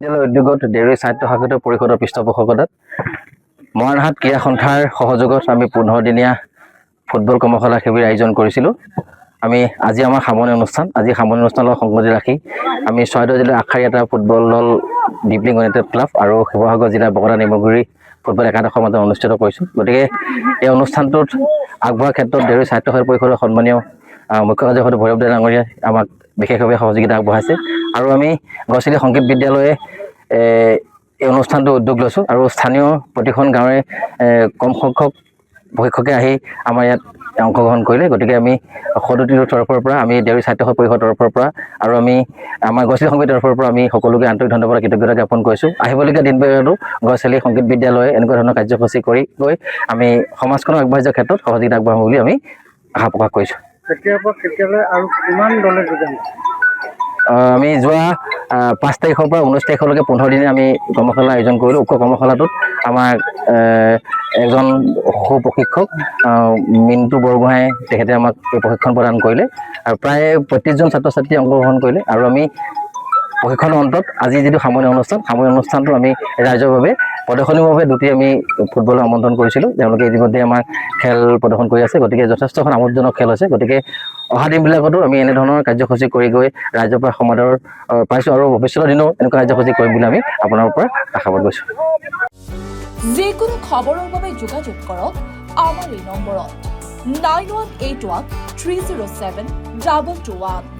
বিদ্যালয় উদ্যোগত ডেইৰী সাহিত্য শাখিত পৰিষদৰ পৃষ্ঠপোষকতাত মৰাণহাট ক্ৰীড়া সন্থাৰ সহযোগত আমি 15 দিনীয়া ফুটবল কৰ্মশালা শিবিৰ আয়োজন কৰিছিলোঁ। আমি আজি আমাৰ সামৰণি অনুষ্ঠান লগত সংগতি ৰাখি আমি চৰাইদেউ জিলাৰ আগশাৰী এটা ফুটবল দল ডিপলিং ইউনাইটেড ক্লাব আৰু শিৱসাগৰ জিলাৰ বগলা নিমগুৰি ফুটবল একাদশৰ মাজত অনুষ্ঠিত কৰিছোঁ। গতিকে এই অনুষ্ঠানটোত আগবঢ়াৰ ক্ষেত্ৰত ডেইৰী সাহিত্য শাখা পৰিষদৰ সন্মানীয় মুখ্য কাৰ্যবাহী ভৈৰৱ দে ডাঙৰীয়াই আমাক বিশেষভাৱে সহযোগিতা আগবঢ়াইছে আৰু আমি গছচিলি সংগীত বিদ্যালয়ে এই অনুষ্ঠানটো উদ্যোগ লৈছোঁ আৰু স্থানীয় প্ৰতিখন গাঁৱৰে কম সংখ্যক প্ৰশিক্ষকে আহি আমাৰ ইয়াত অংশগ্ৰহণ কৰিলে। গতিকে আমি সদতিৰ তৰফৰ পৰা আমি ডেইৰী সাহিত্য শাখা পৰিষদৰ তৰফৰ পৰা আৰু আমি আমাৰ গছচিলি সংগীত তৰফৰ পৰা আমি সকলোকে আন্তৰিক ধন্যবাদ কৃতজ্ঞতা জ্ঞাপন কৰিছোঁ। আহিবলগীয়া দিনবোৰতো গছচিলি সংগীত বিদ্যালয়ে এনেকুৱা ধৰণৰ কাৰ্যসূচী কৰি গৈ আমি সমাজখনক আগবাঢ়ি যোৱাৰ ক্ষেত্ৰত সহযোগিতা আগবঢ়াম বুলি আমি আশা প্ৰকাশ কৰিছোঁ। কেতিয়ালৈ আৰু কিমান দলে যোগান? আমি যোৱা 5 তাৰিখৰ পৰা 19 তাৰিখলৈকে 15 দিনে আমি কৰ্মশালা আয়োজন কৰিলোঁ। উক্ত কৰ্মশালাটোত আমাৰ এজন সুপ্ৰশিক্ষক মিণ্টু বৰগোহাঁয়ে তেখেতে আমাক এই প্ৰশিক্ষণ প্ৰদান কৰিলে আৰু প্ৰায় 35জন ছাত্ৰ ছাত্ৰী অংশগ্ৰহণ কৰিলে আৰু আমি প্ৰশিক্ষণৰ অন্তত আজি যিটো সামৰণি অনুষ্ঠানটো আমি ৰাইজৰ বাবে প্ৰদৰ্শনীৰ বাবে দুটি আমি ফুটবলৰ আমন্ত্ৰণ কৰিছিলোঁ। তেওঁলোকে ইতিমধ্যে আমাৰ খেল প্ৰদৰ্শন কৰি আছে। গতিকে যথেষ্টখন আমোদজনক খেল হৈছে। গতিকে অহা দিনবিলাকতো আমি এনেধৰণৰ কাৰ্যসূচী কৰি গৈ ৰাইজৰ পৰা সমাদৰ পাইছোঁ আৰু ভৱিষ্যতৰ দিনো এনেকুৱা কাৰ্যসূচী কৰিম বুলি আমি আপোনাৰ পৰা আশাবাদ কৰিছোঁ। যিকোনো খবৰৰ বাবে যোগাযোগ কৰক আমাৰ এই নম্বৰত 9181 307 2221।